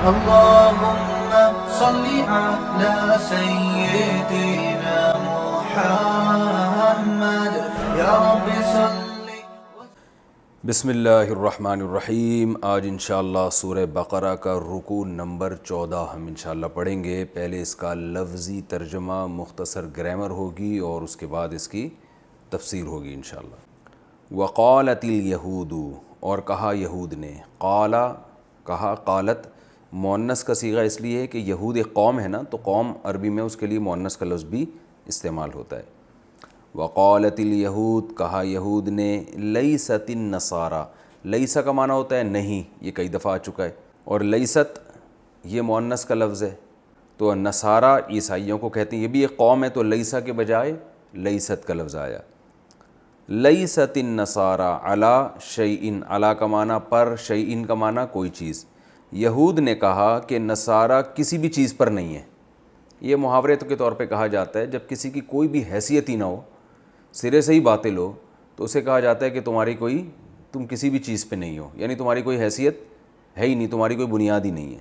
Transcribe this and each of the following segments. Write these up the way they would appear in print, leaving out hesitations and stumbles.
اللهم صل على سيدنا محمد یا رب صل. بسم اللہ الرحمن الرحیم. آج انشاءاللہ سورہ بقرہ کا رکوع نمبر 14 ہم انشاءاللہ پڑھیں گے. پہلے اس کا لفظی ترجمہ، مختصر گرامر ہوگی اور اس کے بعد اس کی تفسیر ہوگی انشاءاللہ. وقالت الیہود، اور کہا یہود نے. قال کہا، قالت مؤنث کا صیغہ اس لیے ہے کہ یہود ایک قوم ہے نا، تو قوم عربی میں اس کے لیے مؤنث کا لفظ بھی استعمال ہوتا ہے. وقالت الیہود، کہا یہود نے. لیست النصارى، لیسا کا معنی ہوتا ہے نہیں، یہ کئی دفعہ آ چکا ہے، اور لیست یہ مؤنث کا لفظ ہے. تو نصارہ عیسائیوں کو کہتے ہیں، یہ بھی ایک قوم ہے، تو لیسا کے بجائے لیست کا لفظ آیا. لیست النصارى علی شیء، علی کا معنی پر، شیء کا معنی کوئی چیز. یہود نے کہا کہ نصارہ کسی بھی چیز پر نہیں ہے. یہ محاورے کے طور پہ کہا جاتا ہے جب کسی کی کوئی بھی حیثیت ہی نہ ہو، سرے سے ہی باطل ہو، تو اسے کہا جاتا ہے کہ تم کسی بھی چیز پہ نہیں ہو، یعنی تمہاری کوئی حیثیت ہے ہی نہیں، تمہاری کوئی بنیاد ہی نہیں ہے.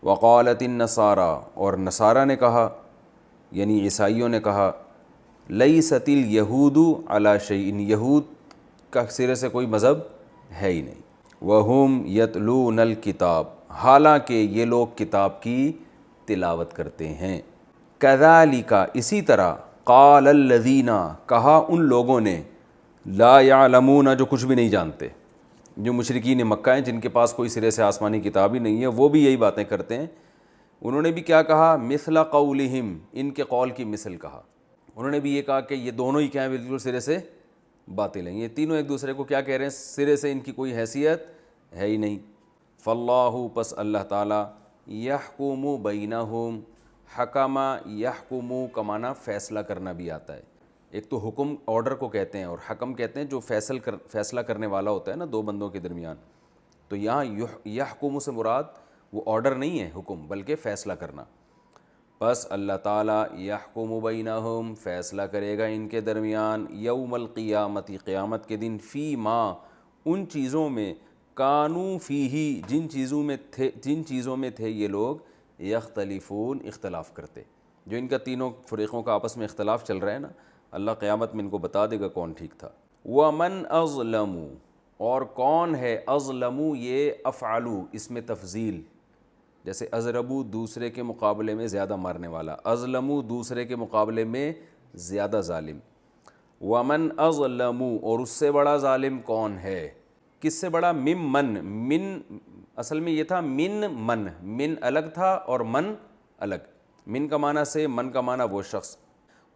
وقالت النصارى، اور نصارہ نے کہا یعنی عیسائیوں نے کہا. لیست الیہود علی شیء، یہود کا سرے سے کوئی مذہب ہے ہی نہیں. وہم یتلون الکتاب، حالانکہ یہ لوگ کتاب کی تلاوت کرتے ہیں. کذالک، اسی طرح. قال الذین، کہا ان لوگوں نے. لا یعلمون، جو کچھ بھی نہیں جانتے، جو مشرکین مکہ ہیں جن کے پاس کوئی سرے سے آسمانی کتاب ہی نہیں ہے، وہ بھی یہی باتیں کرتے ہیں. انہوں نے بھی کیا کہا؟ مثل قولہم، ان کے قول کی مثل کہا. انہوں نے بھی یہ کہا کہ یہ دونوں ہی کیا ہیں، بالکل سرے سے باطل ہیں، یہ تینوں ایک دوسرے کو کیا کہہ رہے ہیں، سرے سے ان کی کوئی حیثیت ہے ہی نہیں. فاللہ، پس اللہ تعالیٰ. یحکم بینہم، حکم یحکم کا معنی فیصلہ کرنا بھی آتا ہے. ایک تو حکم آرڈر کو کہتے ہیں، اور حکم کہتے ہیں جو فیصلہ کرنے والا ہوتا ہے نا دو بندوں کے درمیان. تو یہاں یحکم سے مراد وہ آرڈر نہیں ہے حکم، بلکہ فیصلہ کرنا. پس اللہ تعالیٰ یحکم بینہم، فیصلہ کرے گا ان کے درمیان. یوم القیامت، قیامت کے دن. فی ما، ان چیزوں میں. کانوا فیہ، جن چیزوں میں تھے یہ لوگ. یختلفون، اختلاف کرتے. جو ان کا تینوں فریقوں کا آپس میں اختلاف چل رہا ہے نا، اللہ قیامت میں ان کو بتا دے گا کون ٹھیک تھا. ومن اظلم، اور کون ہے. اظلم یہ افعلوا، اس میں تفضیل، جیسے اضربو دوسرے کے مقابلے میں زیادہ مارنے والا، اظلمو دوسرے کے مقابلے میں زیادہ ظالم. ومن اظلم، اور اس سے بڑا ظالم کون ہے. کس سے بڑا؟ من اصل میں یہ تھا من الگ تھا اور من الگ. من کا معنی سے، من کا معنی وہ شخص.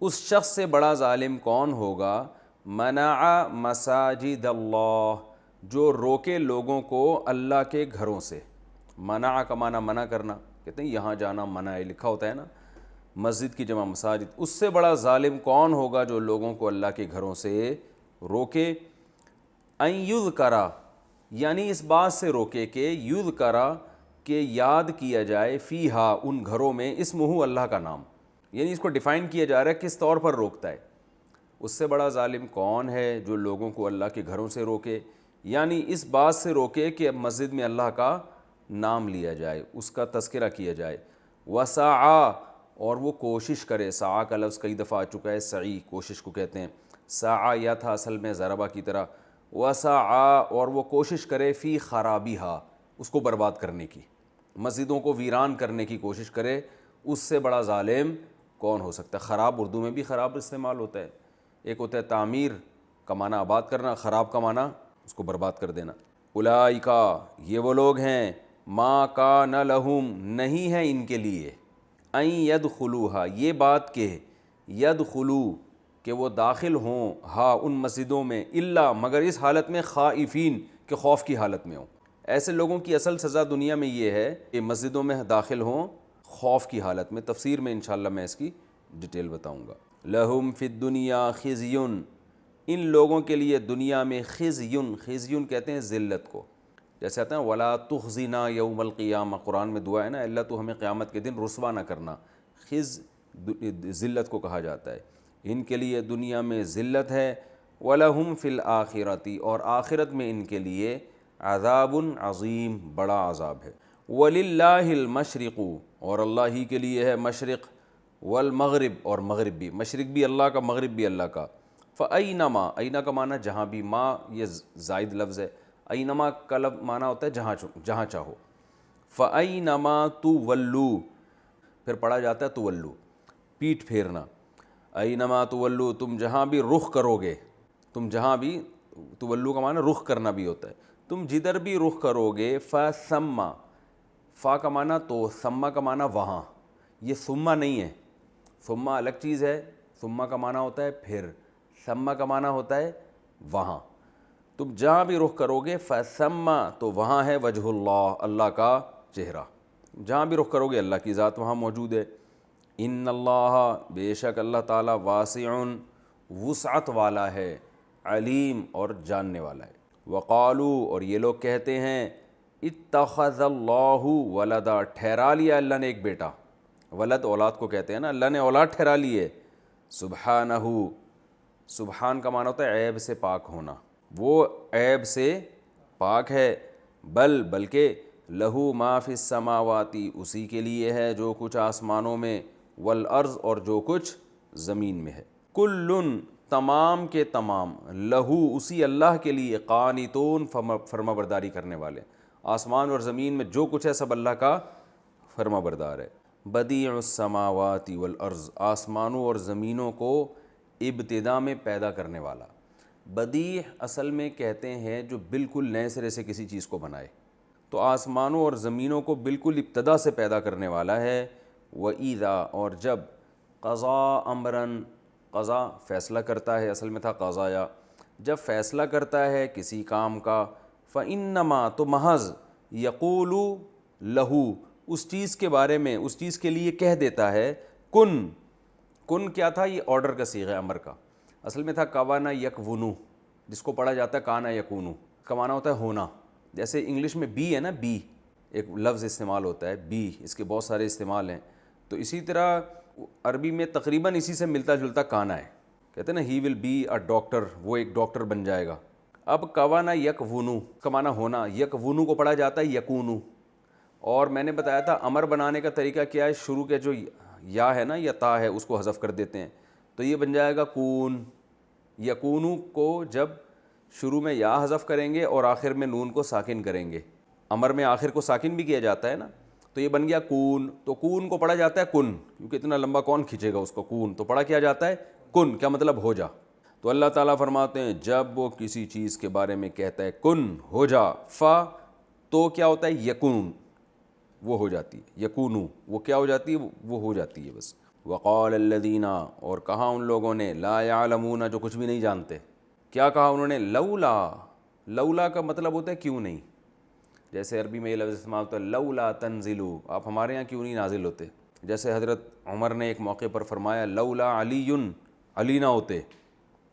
اس شخص سے بڑا ظالم کون ہوگا. منع مساجد اللہ، جو روکے لوگوں کو اللہ کے گھروں سے. منع کا معنی منع کرنا، کہتے ہیں یہاں جانا منع ہے، لکھا ہوتا ہے نا، مسجد کی جمع مساجد. اس سے بڑا ظالم کون ہوگا جو لوگوں کو اللہ کے گھروں سے روکے. ان یذکر، یعنی اس بات سے روکے کہ یذکر، کہ یاد کیا جائے. فیہا، ان گھروں میں. اسمہ، اللہ کا نام. یعنی اس کو ڈیفائن کیا جا رہا ہے کس طور پر روکتا ہے. اس سے بڑا ظالم کون ہے جو لوگوں کو اللہ کے گھروں سے روکے، یعنی اس بات سے روکے کہ اب مسجد میں اللہ کا نام لیا جائے، اس کا تذکرہ کیا جائے. وسعی، اور وہ کوشش کرے. سعی کا لفظ کئی دفعہ آ چکا ہے، سعی کوشش کو کہتے ہیں. سعی یا تھا اصل میں ضربہ کی طرح. وسعی، اور وہ کوشش کرے. فی خرابیہا، اس کو برباد کرنے کی، مسجدوں کو ویران کرنے کی کوشش کرے. اس سے بڑا ظالم کون ہو سکتا ہے. خراب اردو میں بھی خراب استعمال ہوتا ہے. ایک ہوتا ہے تعمیر کا معنی آباد کرنا، خراب کا معنی اس کو برباد کر دینا. اولئکا، یہ وہ لوگ ہیں. ما کان لہم، نہیں ہے ان کے لیے. ان یدخلوہا، یہ بات کہ یدخلو، کہ وہ داخل ہوں ہاں ان مسجدوں میں. الا، مگر اس حالت میں. خائفین، کہ خوف کی حالت میں ہوں. ایسے لوگوں کی اصل سزا دنیا میں یہ ہے کہ مسجدوں میں داخل ہوں خوف کی حالت میں. تفسیر میں انشاءاللہ میں اس کی ڈیٹیل بتاؤں گا. لہم فی الدنیا خزیٌ، ان لوگوں کے لیے دنیا میں خزیٌ. خزیٌ کہتے ہیں ذلت کو. جیسے آتا ہے ولا تخزنا یوم القیامہ، قرآن میں دعا ہے نا، اللہ تو ہمیں قیامت کے دن رسوا نہ کرنا. خز ذلت کو کہا جاتا ہے. ان کے لیے دنیا میں ذلت ہے. وَلَهُمْ فِي الْآخِرَةِ، اور آخرت میں ان کے لیے عذاب عظیم، بڑا عذاب ہے. وَلِلَّهِ الْمَشْرِقُ اور اللہ ہی کے لیے ہے مشرق، والمغرب اور مغرب بھی، مشرق بھی اللہ کا مغرب بھی اللہ کا۔ فَأَيْنَمَا، اینا کا معنی جہاں بھی، ما یہ زائد لفظ ہے، اینما کا معنی ہوتا ہے جہاں چاہو۔ فَأَيْنَمَا تُوَلُّوا پھر پڑھا جاتا ہے تولو، پیٹھ پھیرنا، اینما تولو تم جہاں بھی رخ کرو گے، تم جہاں بھی، تولو کا معنی رخ کرنا بھی ہوتا ہے، تم جدھر بھی رخ کرو گے، فَثَمَّ فا کا معنی تو، ثم کا معنی وہاں، یہ ثم نہیں ہے، ثم الگ چیز ہے، ثم کا معنی ہوتا ہے پھر، ثم کا معنی ہوتا ہے وہاں، تم جہاں بھی رخ کرو گے، فَثَمَّ تو وہاں ہے وجہ اللہ، اللہ کا چہرہ، جہاں بھی رخ کرو گے اللہ کی ذات وہاں موجود ہے۔ ان اللہ بے شک اللہ تعالیٰ واسع وسعت والا ہے، علیم اور جاننے والا ہے۔ وقالو اور یہ لوگ کہتے ہیں، اتخذ اللہ ولدا ٹھہرا لیا اللہ نے ایک بیٹا، ولد اولاد کو کہتے ہیں نا، اللہ نے اولاد ٹھہرا لی ہے، سبحانہ، سبحان کا معنی ہوتا ہے عیب سے پاک ہونا، وہ عیب سے پاک ہے، بلکہ لہو ما فی السماواتی اسی کے لیے ہے جو کچھ آسمانوں میں، والارض اور جو کچھ زمین میں ہے، کلن تمام کے تمام، لہو اسی اللہ کے لیے، قانتون فرما برداری کرنے والے، آسمان اور زمین میں جو کچھ ہے سب اللہ کا فرما بردار ہے۔ بدیع السماوات والارض آسمانوں اور زمینوں کو ابتدا میں پیدا کرنے والا، بدیع اصل میں کہتے ہیں جو بالکل نئے سرے سے کسی چیز کو بنائے، تو آسمانوں اور زمینوں کو بالکل ابتدا سے پیدا کرنے والا ہے۔ وَإِذَا اور جب قضا امرن، قضا فیصلہ کرتا ہے، اصل میں تھا قضایا، جب فیصلہ کرتا ہے کسی کام کا، فَإِنَّمَا تو محض، یقول لہو اس چیز کے بارے میں، اس چیز کے لیے کہہ دیتا ہے، کن، کن کیا تھا، یہ آرڈر کا صیغہ امر کا، اصل میں تھا کوانا یکونو، جس کو پڑھا جاتا ہے کانا یکونو، کا معنی ہوتا ہے ہونا، جیسے انگلش میں بی ہے نا، بی ایک لفظ استعمال ہوتا ہے، بی، اس کے بہت سارے استعمال ہیں، تو اسی طرح عربی میں تقریباً اسی سے ملتا جلتا کانا ہے، کہتے ہیں نا ہی ول بی اے ڈاکٹر، وہ ایک ڈاکٹر بن جائے گا۔ اب کوانا یکونو کا معنی ہونا، یکونو کو پڑھا جاتا ہے یکونو، اور میں نے بتایا تھا امر بنانے کا طریقہ کیا ہے، شروع کے جو یا ہے نا یا تا ہے اس کو حذف کر دیتے ہیں، تو یہ بن جائے گا کون، یکونو کو جب شروع میں یا حذف کریں گے اور آخر میں نون کو ساکن کریں گے، امر میں آخر کو ساکن بھی کیا جاتا ہے نا، تو یہ بن گیا کون، تو کون کو پڑھا جاتا ہے کن، کیونکہ اتنا لمبا کون کھینچے گا اس کو، کون تو پڑھا کیا جاتا ہے کن، کیا مطلب ہو جا، تو اللہ تعالیٰ فرماتے ہیں جب وہ کسی چیز کے بارے میں کہتا ہے کن ہو جا، فا تو کیا ہوتا ہے یکون، وہ ہو جاتی ہے، یکونو وہ کیا ہو جاتی ہے، وہ ہو جاتی ہے بس۔ وقال الذین اور کہا ان لوگوں نے، لا یعلمون جو کچھ بھی نہیں جانتے، کیا کہا انہوں نے، لولا، لولا کا مطلب ہوتا ہے کیوں نہیں، جیسے عربی میں یہ لفظ استعمال ہوتا ہے لولا تنزلوا، آپ ہمارے یہاں کیوں نہیں نازل ہوتے، جیسے حضرت عمر نے ایک موقع پر فرمایا لولا علی، علی نہ ہوتے،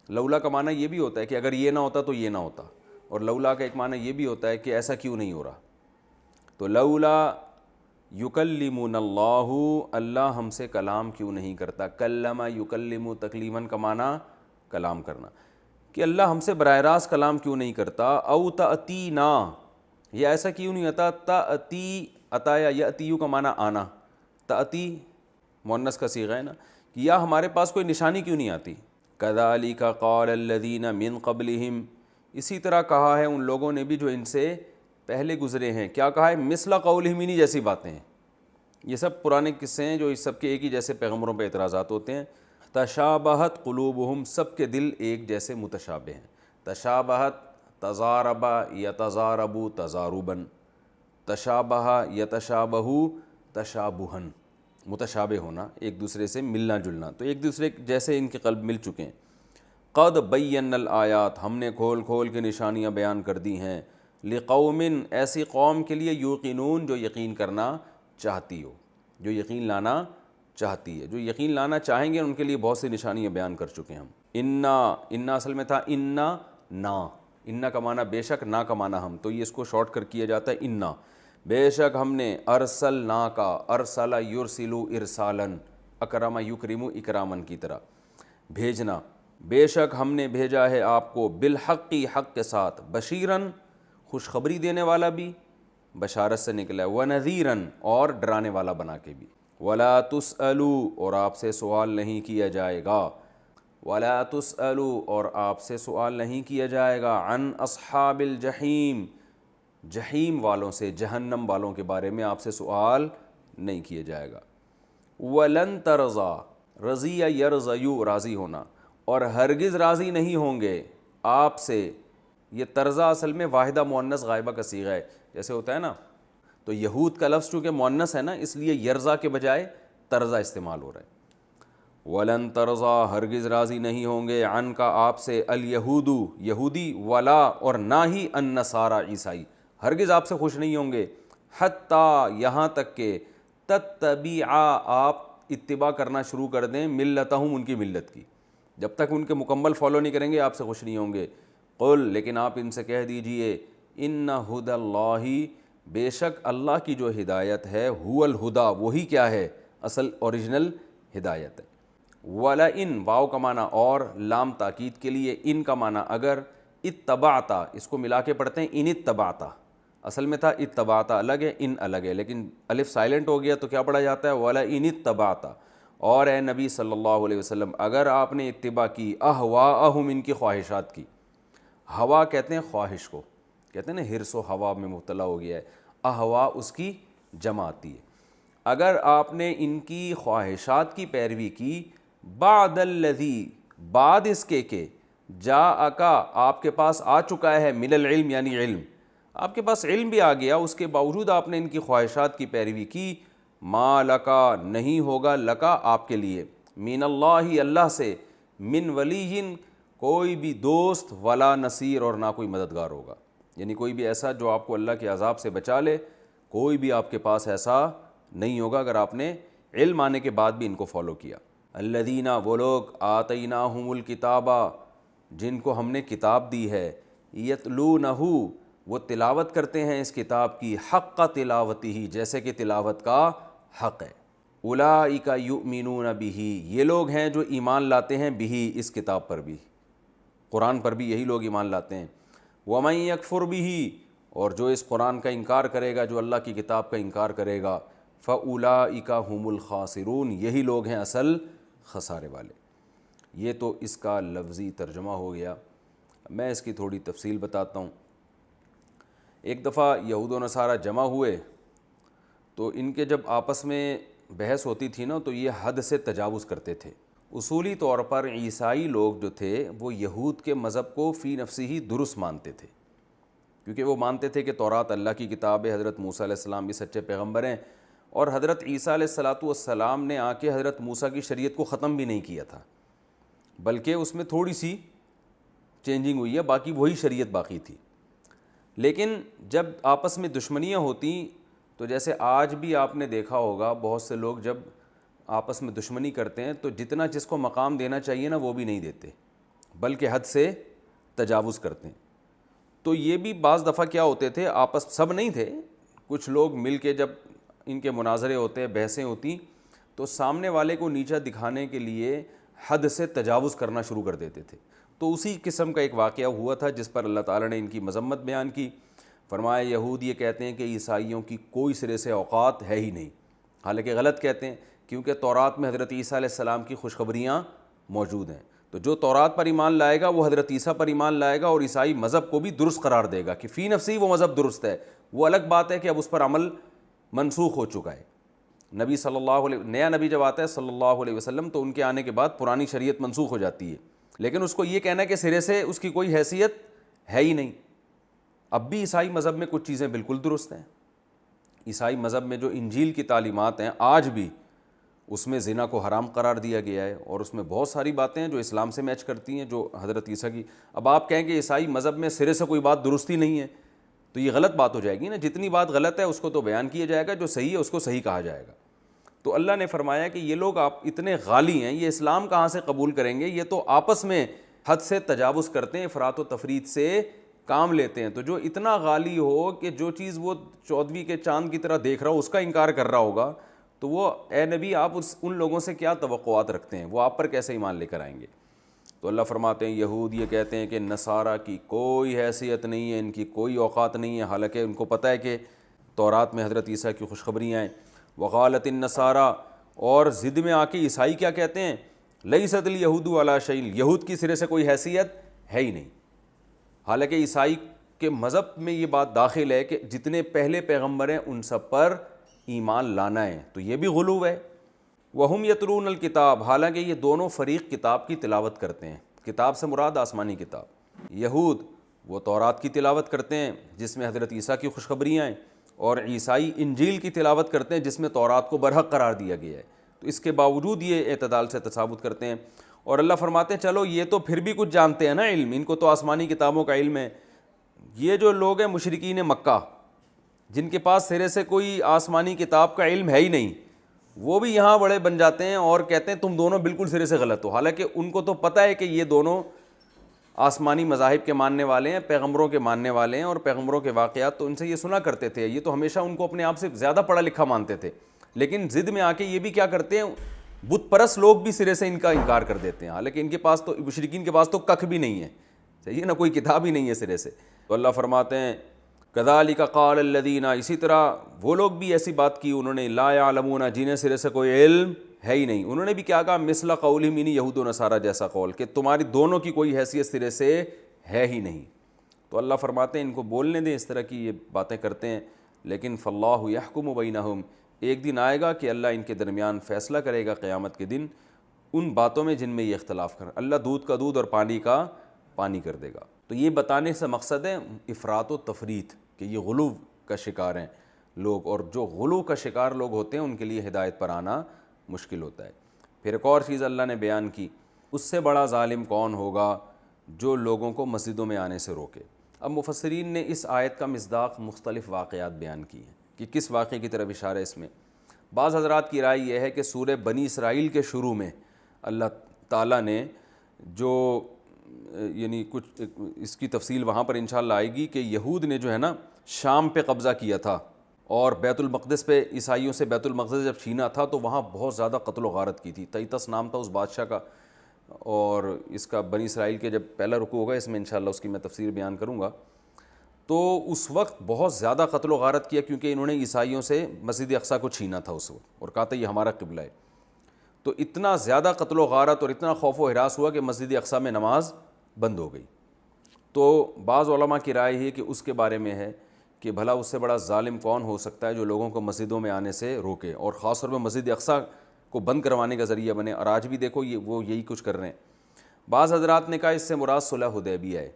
لولا کا معنی یہ بھی ہوتا ہے کہ اگر یہ نہ ہوتا تو یہ نہ ہوتا، اور لولا کا ایک معنی یہ بھی ہوتا ہے کہ ایسا کیوں نہیں ہو رہا، تو لولا یکلمون اللہ، اللہ ہم سے کلام کیوں نہیں کرتا، کلم یکلم تکلیماً کا معنی کلام کرنا، کہ اللہ ہم سے براہ راست کلام کیوں نہیں کرتا، او تأتینا، یہ ایسا کیوں نہیں ہوتا، تأتی عطایا یأتیو کا معنی آنا، تأتی مؤنث کا صیغہ ہے نا، کہ یا ہمارے پاس کوئی نشانی کیوں نہیں آتی، کذالک قال الذین من قبلہم، اسی طرح کہا ہے ان لوگوں نے بھی جو ان سے پہلے گزرے ہیں، کیا کہا ہے، مثل قولہم، انہی جیسی باتیں ہیں، یہ سب پرانے قصے ہیں جو اس سب کے ایک ہی جیسے پیغمبروں پہ اعتراضات ہوتے ہیں۔ تشابہت قلوبہم، سب کے دل ایک جیسے متشابہ ہیں، تشابہت تضارب یتضارب تضاربا، تشابہ یتشابہ تشابہا، متشابہ ہونا، ایک دوسرے سے ملنا جلنا، تو ایک دوسرے جیسے ان کے قلب مل چکے ہیں۔ قد بینا الآیات، ہم نے کھول کھول کے نشانیاں بیان کر دی ہیں، لقوم، ایسی قوم کے لیے، یوقنون جو یقین کرنا چاہتی ہو، جو یقین لانا چاہتی ہے، جو یقین لانا چاہیں گے ان کے لیے بہت سی نشانیاں بیان کر چکے ہیں ہم۔ انا اصل میں تھا انا نا، انا کا معنی بے شک، نا کا معنی ہم، تو یہ اس کو شارٹ کر کیا جاتا ہے انا، بے شک ہم نے، ارسلنا کا، ارسل یرسلو ارسالن، اکرم یکرم اکرامن کی طرح بھیجنا، بے شک ہم نے بھیجا ہے آپ کو، بالحق، حق کے ساتھ، بشیرن خوشخبری دینے والا بھی، بشارت سے نکلا ہے، وَنَذِيرًا اور ڈرانے والا بنا کے بھی، وَلَا تُسْأَلُوا اور آپ سے سوال نہیں کیا جائے گا، وَلَا تُسْأَلُوا اور آپ سے سوال نہیں کیا جائے گا، عن اصحاب الجحیم جحیم والوں سے، جہنم والوں کے بارے میں آپ سے سوال نہیں کیا جائے گا، وَلَن تَرْضَىٰ رضی یرضیو راضی ہونا، اور ہرگز راضی نہیں ہوں گے آپ سے، یہ ترضا اصل میں واحدہ مؤنث غائبہ کا صیغہ ہے، جیسے ہوتا ہے نا، تو یہود کا لفظ چونکہ مؤنث ہے نا اس لیے یرضا کے بجائے ترضا استعمال ہو رہا ہے، وَلَن تَرْضَىٰ ہرگز راضی نہیں ہوں گے عن کا آپ سے، الیہود یہودی، ولا اور نہ ہی النصارى عیسائی، ہرگز آپ سے خوش نہیں ہوں گے، حتیٰ یہاں تک کہ تتبعا آپ اتباع کرنا شروع کر دیں، ملتہم ان کی ملت کی، جب تک ان کے مکمل فالو نہیں کریں گے آپ سے خوش نہیں ہوں گے، قل لیکن آپ ان سے کہہ دیجئے، ان ھدی اللہ بے شک اللہ کی جو ہدایت ہے، هو الہدا وہی کیا ہے، اصل اوریجنل ہدایت ہے، وَلَئِن واو کا معنی اور، لام تاکید کے لیے، ان کا معنی اگر، اتبعتا اس کو ملا کے پڑھتے ہیں ان اتبعتا، اصل میں تھا اتبعتا الگ ہے ان الگ ہے، لیکن الف سائلنٹ ہو گیا تو کیا پڑھا جاتا ہے، وَلَئِن اتبعتا، اور اے نبی صلی اللہ علیہ وسلم اگر آپ نے اتباع کی، اہواءہم ان کی خواہشات کی، ہوا کہتے ہیں خواہش کو، کہتے ہیں نا حرص و ہوا میں مبتلا ہو گیا ہے، اہواء اس کی جمع آتی ہے، اگر آپ نے ان کی خواہشات کی پیروی کی، بعد الذی بعد اس کے کہ، جاءکا آپ کے پاس آ چکا ہے، من العلم یعنی علم، آپ کے پاس علم بھی آ گیا، اس کے باوجود آپ نے ان کی خواہشات کی پیروی کی، ما لکا نہیں ہوگا لکا آپ کے لیے، من اللہ اللہ سے، من ولی کوئی بھی دوست، ولا نصیر اور نہ کوئی مددگار ہوگا، یعنی کوئی بھی ایسا جو آپ کو اللہ کے عذاب سے بچا لے، کوئی بھی آپ کے پاس ایسا نہیں ہوگا اگر آپ نے علم آنے کے بعد بھی ان کو فالو کیا، الذین وہ لوگ، آتیناہم الکتاب جن کو ہم نے کتاب دی ہے، یتلونہ وہ تلاوت کرتے ہیں اس کتاب کی، حق تلاوتہ جیسے کہ تلاوت کا حق ہے، اولئک یؤمنون بہ یہ لوگ ہیں جو ایمان لاتے ہیں، بہ اس کتاب پر بھی، قرآن پر بھی یہی لوگ ایمان لاتے ہیں، ومن یکفر بہ اور جو اس قرآن کا انکار کرے گا، جو اللہ کی کتاب کا انکار کرے گا، فاولئک هم الخاسرون یہی لوگ ہیں اصل خسارے والے۔ یہ تو اس کا لفظی ترجمہ ہو گیا، میں اس کی تھوڑی تفصیل بتاتا ہوں۔ ایک دفعہ یہود و نصارہ جمع ہوئے تو ان کے جب آپس میں بحث ہوتی تھی نا تو یہ حد سے تجاوز کرتے تھے، اصولی طور پر عیسائی لوگ جو تھے وہ یہود کے مذہب کو فی نفسی ہی درست مانتے تھے، کیونکہ وہ مانتے تھے کہ تورات اللہ کی کتاب ہے، حضرت موسیٰ علیہ السلام بھی سچے پیغمبر ہیں، اور حضرت عیسیٰ علیہ السلام نے آ کے حضرت موسیٰ کی شریعت کو ختم بھی نہیں کیا تھا، بلکہ اس میں تھوڑی سی چینجنگ ہوئی ہے، باقی وہی شریعت باقی تھی۔ لیکن جب آپس میں دشمنیاں ہوتی تو جیسے آج بھی آپ نے دیکھا ہوگا بہت سے لوگ جب آپس میں دشمنی کرتے ہیں تو جتنا جس کو مقام دینا چاہیے نا وہ بھی نہیں دیتے، بلکہ حد سے تجاوز کرتے ہیں۔ تو یہ بھی بعض دفعہ کیا ہوتے تھے، آپس سب نہیں تھے، کچھ لوگ مل کے جب ان کے مناظرے ہوتے، بحثیں ہوتی تو سامنے والے کو نیچا دکھانے کے لیے حد سے تجاوز کرنا شروع کر دیتے تھے۔ تو اسی قسم کا ایک واقعہ ہوا تھا جس پر اللہ تعالیٰ نے ان کی مذمت بیان کی، فرمایا یہود یہ کہتے ہیں کہ عیسائیوں کی کوئی سرے سے اوقات ہے ہی نہیں، حالانکہ غلط کہتے ہیں، کیونکہ تورات میں حضرت عیسیٰ علیہ السلام کی خوشخبریاں موجود ہیں، تو جو تورات پر ایمان لائے گا وہ حضرت عیسیٰ پر ایمان لائے گا اور عیسائی مذہب کو بھی درست قرار دے گا کہ فی نفسی وہ مذہب درست ہے۔ وہ الگ بات ہے کہ اب اس پر عمل منسوخ ہو چکا ہے، نبی صلی اللہ علیہ نیا نبی جب آتا ہے صلی اللہ علیہ وسلم تو ان کے آنے کے بعد پرانی شریعت منسوخ ہو جاتی ہے، لیکن اس کو یہ کہنا ہے کہ سرے سے اس کی کوئی حیثیت ہے ہی نہیں۔ اب بھی عیسائی مذہب میں کچھ چیزیں بالکل درست ہیں، عیسائی مذہب میں جو انجیل کی تعلیمات ہیں آج بھی اس میں زنا کو حرام قرار دیا گیا ہے، اور اس میں بہت ساری باتیں ہیں جو اسلام سے میچ کرتی ہیں جو حضرت عیسیٰ کی۔ اب آپ کہیں کہ عیسائی مذہب میں سرے سے کوئی بات درستی نہیں ہے تو یہ غلط بات ہو جائے گی نا، جتنی بات غلط ہے اس کو تو بیان کیا جائے گا، جو صحیح ہے اس کو صحیح کہا جائے گا۔ تو اللہ نے فرمایا کہ یہ لوگ آپ اتنے غالی ہیں، یہ اسلام کہاں سے قبول کریں گے، یہ تو آپس میں حد سے تجاوز کرتے ہیں، افراط و تفریط سے کام لیتے ہیں۔ تو جو اتنا غالی ہو کہ جو چیز وہ 14ویں کے چاند کی طرح دیکھ رہا ہو اس کا انکار کر رہا ہوگا، تو وہ اے نبی آپ ان لوگوں سے کیا توقعات رکھتے ہیں، وہ آپ پر کیسے ایمان لے کر آئیں گے؟ تو اللہ فرماتے ہیں یہود یہ کہتے ہیں کہ نصارہ کی کوئی حیثیت نہیں ہے، ان کی کوئی اوقات نہیں ہے، حالانکہ ان کو پتہ ہے کہ تورات میں حضرت عیسیٰ کی خوشخبریاں ہیں. وقالت النصارى، اور ضد میں آ کے عیسائی کیا کہتے ہیں؟ لیست الیہود علی شیء، یہود کی سرے سے کوئی حیثیت ہے ہی نہیں. حالانکہ عیسائی کے مذہب میں یہ بات داخل ہے کہ جتنے پہلے پیغمبر ہیں ان سب پر ایمان لانا ہے، تو یہ بھی غلو ہے. وہم یتلون الکتاب، حالانکہ یہ دونوں فریق کتاب کی تلاوت کرتے ہیں. کتاب سے مراد آسمانی کتاب. یہود وہ تورات کی تلاوت کرتے ہیں جس میں حضرت عیسیٰ کی خوشخبریاں ہیں، اور عیسائی انجیل کی تلاوت کرتے ہیں جس میں تورات کو برحق قرار دیا گیا ہے. تو اس کے باوجود یہ اعتدال سے تصاوت کرتے ہیں. اور اللہ فرماتے ہیں چلو یہ تو پھر بھی کچھ جانتے ہیں نا، علم ان کو تو آسمانی کتابوں کا علم ہے. یہ جو لوگ ہیں مشرکین مکہ، جن کے پاس سرے سے کوئی آسمانی کتاب کا علم ہے ہی نہیں، وہ بھی یہاں بڑے بن جاتے ہیں اور کہتے ہیں تم دونوں بالکل سرے سے غلط ہو. حالانکہ ان کو تو پتہ ہے کہ یہ دونوں آسمانی مذاہب کے ماننے والے ہیں، پیغمبروں کے ماننے والے ہیں، اور پیغمبروں کے واقعات تو ان سے یہ سنا کرتے تھے. یہ تو ہمیشہ ان کو اپنے آپ سے زیادہ پڑھا لکھا مانتے تھے. لیکن ضد میں آ کے یہ بھی کیا کرتے ہیں، بت پرست لوگ بھی سرے سے ان کا انکار کر دیتے ہیں. حالانکہ ان کے پاس تو مشرکین کے پاس تو ککھ بھی نہیں ہے، صحیح ہے نا، کوئی کتاب ہی نہیں ہے سرے سے. تو اللہ فرماتے ہیں کذالک قال الذین، اسی طرح وہ لوگ بھی ایسی بات کی انہوں نے، لا یعلمون، جنہیں سرے سے کوئی علم ہے ہی نہیں. انہوں نے بھی کیا کہا، مثل قولہم، یعنی یہود و نصارہ جیسا قول، کہ تمہاری دونوں کی کوئی حیثیت سرے سے ہے ہی نہیں. تو اللہ فرماتے ہیں ان کو بولنے دیں، اس طرح کی یہ باتیں کرتے ہیں. لیکن فاللہ یحکم بینہم، ایک دن آئے گا کہ اللہ ان کے درمیان فیصلہ کرے گا قیامت کے دن ان باتوں میں جن میں یہ اختلاف کر. اللہ دودھ کا دودھ اور پانی کا پانی کر دے گا. تو یہ بتانے سے مقصد ہے افراط و تفریط، کہ یہ غلو کا شکار ہیں لوگ، اور جو غلو کا شکار لوگ ہوتے ہیں ان کے لیے ہدایت پر آنا مشکل ہوتا ہے. پھر ایک اور چیز اللہ نے بیان کی، اس سے بڑا ظالم کون ہوگا جو لوگوں کو مسجدوں میں آنے سے روکے. اب مفسرین نے اس آیت کا مصداق مختلف واقعات بیان کی ہیں کہ کس واقعے کی طرف اشارہ ہے اس میں. بعض حضرات کی رائے یہ ہے کہ سورہ بنی اسرائیل کے شروع میں اللہ تعالیٰ نے جو یعنی کچھ اس کی تفصیل وہاں پر انشاءاللہ آئے گی کہ یہود نے جو ہے نا شام پہ قبضہ کیا تھا، اور بیت المقدس پہ عیسائیوں سے بیت المقدس جب چھینا تھا تو وہاں بہت زیادہ قتل و غارت کی تھی. تیتس نام تھا اس بادشاہ کا. اور اس کا بنی اسرائیل کے جب پہلا رکوع ہوگا اس میں انشاءاللہ اس کی میں تفسیر بیان کروں گا. تو اس وقت بہت زیادہ قتل و غارت کیا کیونکہ انہوں نے عیسائیوں سے مسجد اقصیٰ کو چھینا تھا اس وقت اور کہا تھا یہ ہمارا قبلہ ہے. تو اتنا زیادہ قتل و غارت اور اتنا خوف و ہراس ہوا کہ مسجد اقصیٰ میں نماز بند ہو گئی. تو بعض علماء کی رائے یہ کہ اس کے بارے میں ہے کہ بھلا اس سے بڑا ظالم کون ہو سکتا ہے جو لوگوں کو مسجدوں میں آنے سے روکے اور خاص طور پہ مسجد اقصیٰ کو بند کروانے کا ذریعہ بنے. اور آج بھی دیکھو وہ یہی کچھ کر رہے ہیں. بعض حضرات نے کہا اس سے مراد صلح حدیبیہ ہے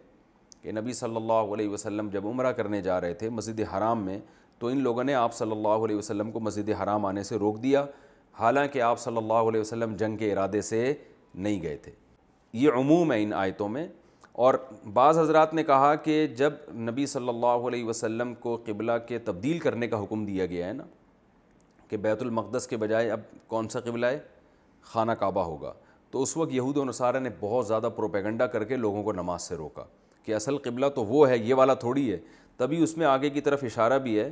کہ نبی صلی اللہ علیہ وسلم جب عمرہ کرنے جا رہے تھے مسجد حرام میں تو ان لوگوں نے آپ صلی اللہ علیہ وسلم کو مسجد حرام آنے سے روک دیا، حالانکہ آپ صلی اللہ علیہ وسلم جنگ کے ارادے سے نہیں گئے تھے. یہ عموم ہے ان آیتوں میں. اور بعض حضرات نے کہا کہ جب نبی صلی اللہ علیہ وسلم کو قبلہ کے تبدیل کرنے کا حکم دیا گیا ہے نا کہ بیت المقدس کے بجائے اب کون سا قبلہ ہے، خانہ کعبہ ہوگا، تو اس وقت یہود و نصارہ نے بہت زیادہ پروپیگنڈا کر کے لوگوں کو نماز سے روکا کہ اصل قبلہ تو وہ ہے، یہ والا تھوڑی ہے. تبھی اس میں آگے کی طرف اشارہ بھی ہے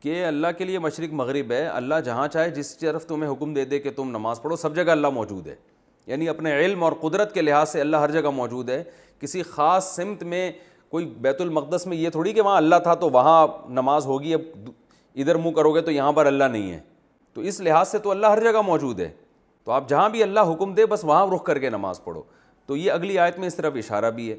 کہ اللہ کے لیے مشرق مغرب ہے، اللہ جہاں چاہے جس طرف تمہیں حکم دے دے کہ تم نماز پڑھو، سب جگہ اللہ موجود ہے. یعنی اپنے علم اور قدرت کے لحاظ سے اللہ ہر جگہ موجود ہے. کسی خاص سمت میں کوئی بیت المقدس میں یہ تھوڑی کہ وہاں اللہ تھا تو وہاں نماز ہوگی، اب ادھر منہ کرو گے تو یہاں پر اللہ نہیں ہے. تو اس لحاظ سے تو اللہ ہر جگہ موجود ہے. تو آپ جہاں بھی اللہ حکم دے بس وہاں رخ کر کے نماز پڑھو. تو یہ اگلی آیت میں اس طرف اشارہ بھی ہے.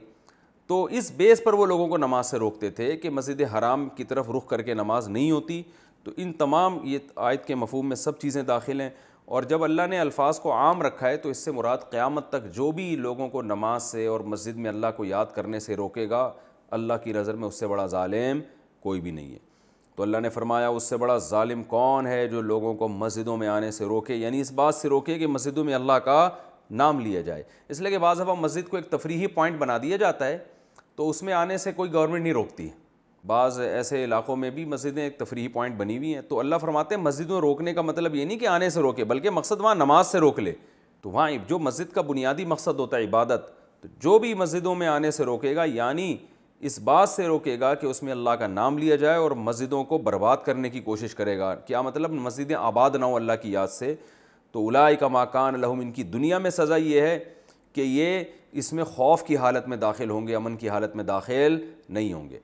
تو اس بیس پر وہ لوگوں کو نماز سے روکتے تھے کہ مسجد حرام کی طرف رخ کر کے نماز نہیں ہوتی. تو ان تمام یہ آیت کے مفہوم میں سب چیزیں داخل ہیں. اور جب اللہ نے الفاظ کو عام رکھا ہے تو اس سے مراد قیامت تک جو بھی لوگوں کو نماز سے اور مسجد میں اللہ کو یاد کرنے سے روکے گا، اللہ کی نظر میں اس سے بڑا ظالم کوئی بھی نہیں ہے. تو اللہ نے فرمایا اس سے بڑا ظالم کون ہے جو لوگوں کو مسجدوں میں آنے سے روکے، یعنی اس بات سے روکے کہ مسجدوں میں اللہ کا نام لیا جائے. اس لیے کہ بعض دفعہ مسجد کو ایک تفریحی پوائنٹ بنا دیا جاتا ہے تو اس میں آنے سے کوئی گورنمنٹ نہیں روکتی. بعض ایسے علاقوں میں بھی مسجدیں ایک تفریحی پوائنٹ بنی ہوئی ہیں. تو اللہ فرماتے ہیں مسجدوں روکنے کا مطلب یہ نہیں کہ آنے سے روکے، بلکہ مقصد وہاں نماز سے روک لے. تو وہاں جو مسجد کا بنیادی مقصد ہوتا ہے عبادت، تو جو بھی مسجدوں میں آنے سے روکے گا یعنی اس بات سے روکے گا کہ اس میں اللہ کا نام لیا جائے اور مسجدوں کو برباد کرنے کی کوشش کرے گا. کیا مطلب؟ مسجدیں آباد نہ ہوں اللہ کی یاد سے. تو اولئک ما کان لہم، ان کی دنیا میں سزا یہ ہے کہ یہ اس میں خوف کی حالت میں داخل ہوں گے، امن کی حالت میں داخل نہیں ہوں گے.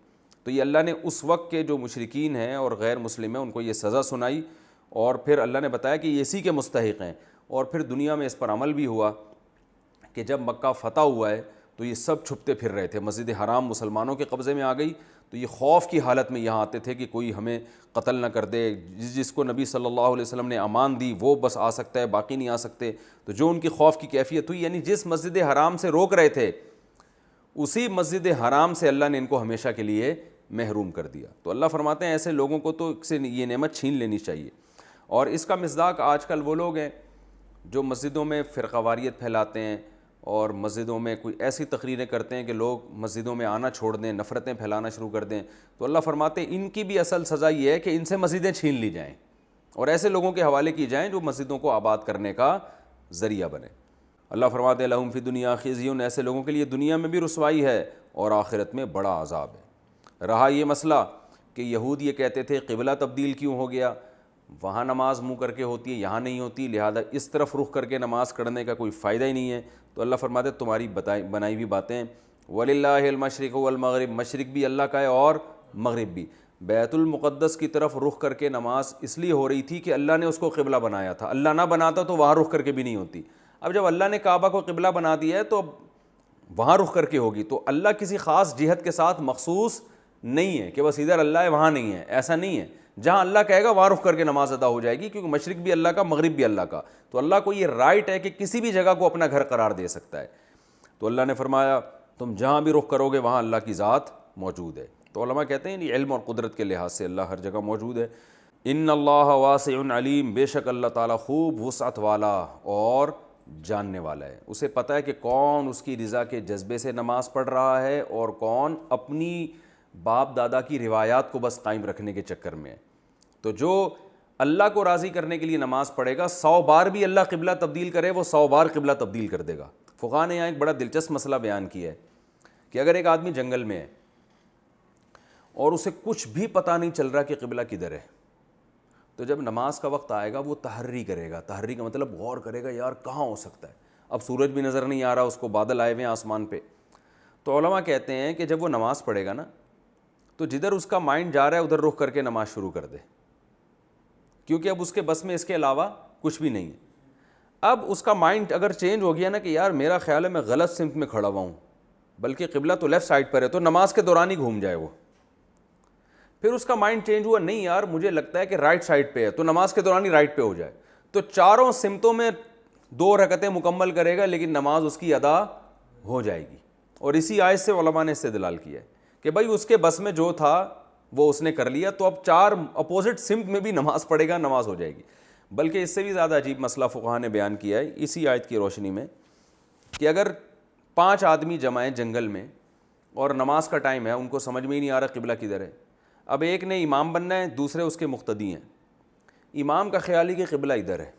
تو یہ اللہ نے اس وقت کے جو مشرکین ہیں اور غیر مسلم ہیں ان کو یہ سزا سنائی، اور پھر اللہ نے بتایا کہ یہ اسی کے مستحق ہیں، اور پھر دنیا میں اس پر عمل بھی ہوا کہ جب مکہ فتح ہوا ہے تو یہ سب چھپتے پھر رہے تھے، مسجد حرام مسلمانوں کے قبضے میں آ گئی تو یہ خوف کی حالت میں یہاں آتے تھے کہ کوئی ہمیں قتل نہ کر دے، جس کو نبی صلی اللہ علیہ وسلم نے امان دی وہ بس آ سکتا ہے، باقی نہیں آ سکتے۔ تو جو ان کی خوف کی کیفیت ہوئی، یعنی جس مسجد حرام سے روک رہے تھے اسی مسجد حرام سے اللہ نے ان کو ہمیشہ کے لیے محروم کر دیا۔ تو اللہ فرماتے ہیں ایسے لوگوں کو تو سے یہ نعمت چھین لینی چاہیے۔ اور اس کا مصداق آج کل وہ لوگ ہیں جو مسجدوں میں فرقہ واریت پھیلاتے ہیں اور مسجدوں میں کوئی ایسی تقریریں کرتے ہیں کہ لوگ مسجدوں میں آنا چھوڑ دیں، نفرتیں پھیلانا شروع کر دیں۔ تو اللہ فرماتے ہیں ان کی بھی اصل سزا یہ ہے کہ ان سے مسجدیں چھین لی جائیں اور ایسے لوگوں کے حوالے کی جائیں جو مسجدوں کو آباد کرنے کا ذریعہ بنے۔ اللہ فرماتے ہیں لہم فی دنیا خزی، ایسے لوگوں کے لیے دنیا میں بھی رسوائی ہے اور آخرت میں بڑا عذاب ہے۔ رہا یہ مسئلہ کہ یہود یہ کہتے تھے قبلہ تبدیل کیوں ہو گیا، وہاں نماز منہ کر کے ہوتی ہے یہاں نہیں ہوتی، لہذا اس طرف رخ کر کے نماز پڑھنے کا کوئی فائدہ ہی نہیں ہے۔ تو اللہ فرماتے ہیں تمہاری بنائی ہوئی باتیں، وَلِلَّهِ الْمَشْرِقُ وَالْمَغْرِبُ، مشرق بھی اللہ کا ہے اور مغرب بھی۔ بیت المقدس کی طرف رخ کر کے نماز اس لیے ہو رہی تھی کہ اللہ نے اس کو قبلہ بنایا تھا، اللہ نہ بناتا تو وہاں رخ کر کے بھی نہیں ہوتی۔ اب جب اللہ نے کعبہ کو قبلہ بنا دیا ہے تو اب وہاں رخ کر کے ہوگی۔ تو اللہ کسی خاص جہت کے ساتھ مخصوص نہیں ہے کہ بس ادھر اللہ ہے وہاں نہیں ہے، ایسا نہیں ہے۔ جہاں اللہ کہے گا وہاں رخ کر کے نماز ادا ہو جائے گی، کیونکہ مشرق بھی اللہ کا مغرب بھی اللہ کا۔ تو اللہ کو یہ رائٹ ہے کہ کسی بھی جگہ کو اپنا گھر قرار دے سکتا ہے۔ تو اللہ نے فرمایا تم جہاں بھی رخ کرو گے وہاں اللہ کی ذات موجود ہے۔ تو علماء کہتے ہیں علم اور قدرت کے لحاظ سے اللہ ہر جگہ موجود ہے۔ ان اللہ واسع علیم، بے شک اللہ تعالیٰ خوب وسعت والا اور جاننے والا ہے، اسے پتہ ہے کہ کون اس کی رضا کے جذبے سے نماز پڑھ رہا ہے اور کون اپنی باپ دادا کی روایات کو بس قائم رکھنے کے چکر میں ہے۔ تو جو اللہ کو راضی کرنے کے لیے نماز پڑھے گا 100 بار بھی اللہ قبلہ تبدیل کرے وہ 100 بار قبلہ تبدیل کر دے گا۔ فقہاء نے یہاں ایک بڑا دلچسپ مسئلہ بیان کیا ہے کہ اگر ایک آدمی جنگل میں ہے اور اسے کچھ بھی پتہ نہیں چل رہا کہ قبلہ کدھر ہے، تو جب نماز کا وقت آئے گا وہ تحری کرے گا۔ تحری کا مطلب غور کرے گا یار کہاں ہو سکتا ہے، اب سورج بھی نظر نہیں آ رہا، اس کو بادل آئے ہوئے ہیں آسمان پہ۔ تو علماء کہتے ہیں کہ جب وہ نماز پڑھے گا نا تو جدھر اس کا مائنڈ جا رہا ہے ادھر رخ کر کے نماز شروع کر دے، کیونکہ اب اس کے بس میں اس کے علاوہ کچھ بھی نہیں ہے۔ اب اس کا مائنڈ اگر چینج ہو گیا نا کہ یار میرا خیال ہے میں غلط سمت میں کھڑا ہوا ہوں، بلکہ قبلہ تو لیفٹ سائڈ پر ہے، تو نماز کے دوران ہی گھوم جائے وہ۔ پھر اس کا مائنڈ چینج ہوا نہیں یار مجھے لگتا ہے کہ رائٹ سائڈ پہ ہے، تو نماز کے دوران ہی رائٹ پہ ہو جائے، تو چاروں سمتوں میں 2 رکعتیں مکمل کرے گا لیکن نماز اس کی ادا ہو جائے گی۔ اور اسی آیت سے علماء نے استدلال کیا ہے کہ بھائی اس کے بس میں جو تھا وہ اس نے کر لیا، تو اب 4 اپوزٹ سمت میں بھی نماز پڑھے گا، نماز ہو جائے گی۔ بلکہ اس سے بھی زیادہ عجیب مسئلہ فقہاء نے بیان کیا ہے اسی آیت کی روشنی میں کہ اگر 5 آدمی جمع ہیں جنگل میں اور نماز کا ٹائم ہے، ان کو سمجھ میں ہی نہیں آ رہا قبلہ کدھر ہے، اب ایک نے امام بننا ہے، دوسرے اس کے مقتدی ہیں۔ امام کا خیال ہے کہ قبلہ ادھر ہے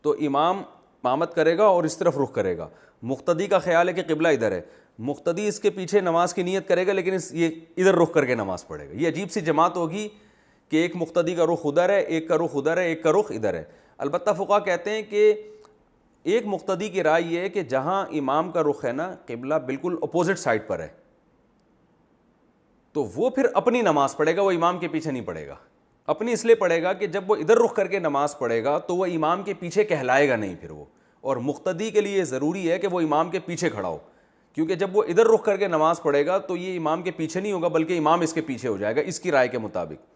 تو امام امامت کرے گا اور اس طرف رخ کرے گا، مقتدی کا خیال ہے کہ قبلہ ادھر ہے، مقتدی اس کے پیچھے نماز کی نیت کرے گا لیکن یہ ادھر رخ کر کے نماز پڑھے گا۔ یہ عجیب سی جماعت ہوگی کہ ایک مقتدی کا رخ ادھر ہے، ایک کا رخ ادھر ہے، ایک کا رخ ادھر ہے۔ البتہ فقہاء کہتے ہیں کہ ایک مقتدی کی رائے یہ ہے کہ جہاں امام کا رخ ہے نا قبلہ بالکل اپوزٹ سائڈ پر ہے، تو وہ پھر اپنی نماز پڑھے گا، وہ امام کے پیچھے نہیں پڑھے گا۔ اپنی اس لیے پڑھے گا کہ جب وہ ادھر رخ کر کے نماز پڑھے گا تو وہ امام کے پیچھے کہلائے گا نہیں پھر وہ، اور مقتدی کے لیے ضروری ہے کہ وہ امام کے پیچھے کھڑا ہو، کیونکہ جب وہ ادھر رخ کر کے نماز پڑھے گا تو یہ امام کے پیچھے نہیں ہوگا بلکہ امام اس کے پیچھے ہو جائے گا۔ اس کی رائے کے مطابق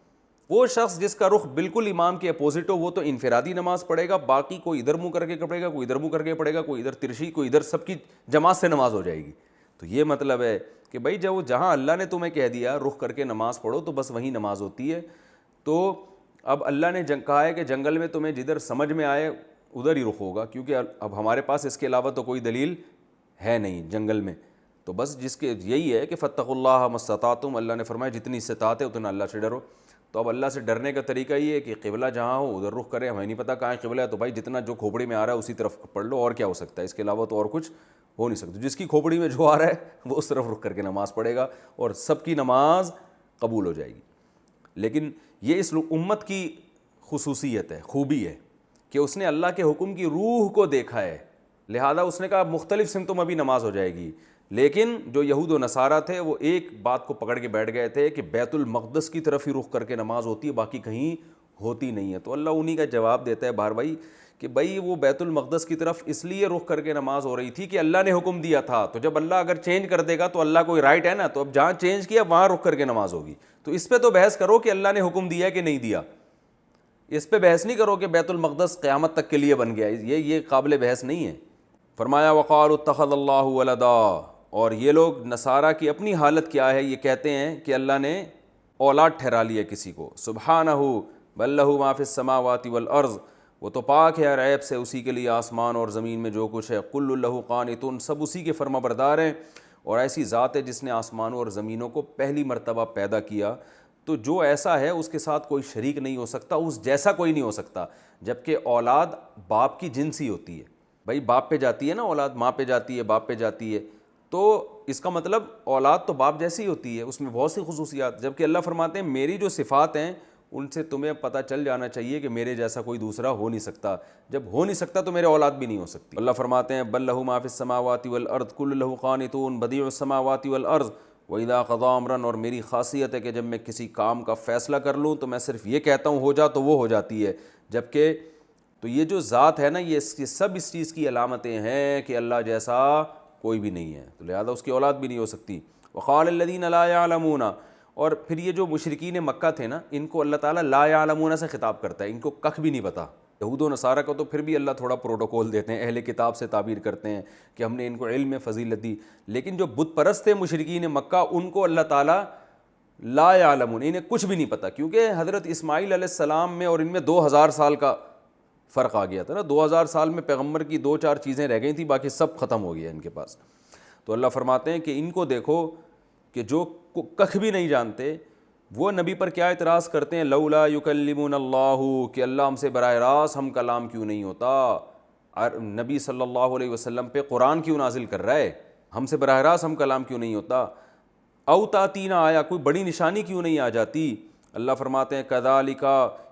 وہ شخص جس کا رخ بالکل امام کے اپوزٹ ہو وہ تو انفرادی نماز پڑھے گا، باقی کوئی ادھر منہ کر کے پڑھے گا، کوئی ادھر منہ کر کے پڑھے گا، کوئی ادھر ترشی، کوئی ادھر، سب کی جماعت سے نماز ہو جائے گی۔ تو یہ مطلب ہے کہ بھائی جب جہاں اللہ نے تمہیں کہہ دیا رخ کر کے نماز پڑھو تو بس وہیں نماز ہوتی ہے۔ تو اب اللہ نے کہا ہے کہ جنگل میں تمہیں جدھر سمجھ میں آئے ادھر ہی رخ ہوگا، کیونکہ اب ہمارے پاس اس کے علاوہ تو کوئی دلیل ہے نہیں جنگل میں، تو بس جس کے یہی ہے کہ فاتقوا اللہ ما استطعتم، اللہ نے فرمایا جتنی استطاعت ہے اتنا اللہ سے ڈرو۔ تو اب اللہ سے ڈرنے کا طریقہ یہ ہے کہ قبلہ جہاں ہو ادھر رخ کرے، ہمیں نہیں پتہ کہاں قبلہ ہے تو بھائی جتنا جو کھوپڑی میں آ رہا ہے اسی طرف پڑھ لو، اور کیا ہو سکتا ہے، اس کے علاوہ تو اور کچھ ہو نہیں سکتا۔ جس کی کھوپڑی میں جو آ رہا ہے وہ اس طرف رخ کر کے نماز پڑھے گا اور سب کی نماز قبول ہو جائے گی۔ لیکن یہ اس امت کی خصوصیت ہے، خوبی ہے کہ اس نے اللہ کے حکم کی روح کو دیکھا ہے، لہذا اس نے کہا مختلف سمتوں میں بھی نماز ہو جائے گی، لیکن جو یہود و نصارہ تھے وہ ایک بات کو پکڑ کے بیٹھ گئے تھے کہ بیت المقدس کی طرف ہی رخ کر کے نماز ہوتی ہے، باقی کہیں ہوتی نہیں ہے۔ تو اللہ انہی کا جواب دیتا ہے بار بھائی کہ بھائی وہ بیت المقدس کی طرف اس لیے رخ کر کے نماز ہو رہی تھی کہ اللہ نے حکم دیا تھا، تو جب اللہ اگر چینج کر دے گا تو اللہ کوئی رائٹ ہے نا، تو اب جہاں چینج کیا وہاں رخ کر کے نماز ہوگی۔ تو اس پہ تو بحث کرو کہ اللہ نے حکم دیا کہ نہیں دیا، اس پہ بحث نہیں کرو کہ بیت المقدس قیامت تک کے لیے بن گیا، یہ قابل بحث نہیں ہے۔ فرمایا وقالوا اتخذ اللہ ولدا، اور یہ لوگ نصارہ کی اپنی حالت کیا ہے، یہ کہتے ہیں کہ اللہ نے اولاد ٹھہرا لی ہے کسی کو۔ سبحانہ بل لہ ما فی السماوات والارض، وہ تو پاک ہے ہر عیب سے، اسی کے لیے آسمان اور زمین میں جو کچھ ہے۔ کل لہ قانتون، سب اسی کے فرما بردار ہیں، اور ایسی ذات ہے جس نے آسمانوں اور زمینوں کو پہلی مرتبہ پیدا کیا، تو جو ایسا ہے اس کے ساتھ کوئی شریک نہیں ہو سکتا، اس جیسا کوئی نہیں ہو سکتا۔ جبکہ اولاد باپ کی جنسی ہوتی ہے، بھائی باپ پہ جاتی ہے نا اولاد، ماں پہ جاتی ہے، باپ پہ جاتی ہے، تو اس کا مطلب اولاد تو باپ جیسی ہوتی ہے، اس میں بہت سی خصوصیات۔ جبکہ اللہ فرماتے ہیں میری جو صفات ہیں ان سے تمہیں پتہ چل جانا چاہیے کہ میرے جیسا کوئی دوسرا ہو نہیں سکتا، جب ہو نہیں سکتا تو میرے اولاد بھی نہیں ہو سکتی۔ اللہ فرماتے ہیں بل لہ ما فی السماوات والارض کل لہ قانتون بدیع السماوات والارض وَإِذَا قَضَىٰ أَمْرًا، اور میری خاصیت ہے کہ جب میں کسی کام کا فیصلہ کر لوں تو میں صرف یہ کہتا ہوں ہو جا تو وہ ہو جاتی ہے۔ جبکہ تو یہ جو ذات ہے نا، یہ سب اس چیز کی علامتیں ہیں کہ اللہ جیسا کوئی بھی نہیں ہے، تو لہذا اس کی اولاد بھی نہیں ہو سکتی۔ وقال الذین لا یعلمون، اور پھر یہ جو مشرکین مکہ تھے نا، ان کو اللہ تعالیٰ لا یعلمون سے خطاب کرتا ہے، ان کو ککھ بھی نہیں پتہ۔ یہود و نصارہ کو تو پھر بھی اللہ تھوڑا پروٹوکول دیتے ہیں، اہل کتاب سے تعبیر کرتے ہیں کہ ہم نے ان کو علم میں فضیلت دی، لیکن جو بت پرست تھے مشرکین مکہ، ان کو اللہ تعالیٰ لا یعلمون، انہیں کچھ بھی نہیں پتہ، کیونکہ حضرت اسماعیل علیہ السلام میں اور ان میں 2000 سال کا فرق آ گیا تھا نا، 2000 سال میں پیغمبر کی 2-4 چیزیں رہ گئی تھیں، باقی سب ختم ہو گیا ان کے پاس۔ تو اللہ فرماتے ہیں کہ ان کو دیکھو کہ جو ککھ بھی نہیں جانتے، وہ نبی پر کیا اعتراض کرتے ہیں، لولا یکلمون اللہ، کہ اللہ ہم سے براہ راست ہم کلام کیوں نہیں ہوتا، نبی صلی اللہ علیہ وسلم پہ قرآن کیوں نازل کر رہا ہے، ہم سے براہ راست ہم کلام کیوں نہیں ہوتا، او تاتینا آیا، کوئی بڑی نشانی کیوں نہیں آ جاتی۔ اللہ فرماتے ہیں کذالک،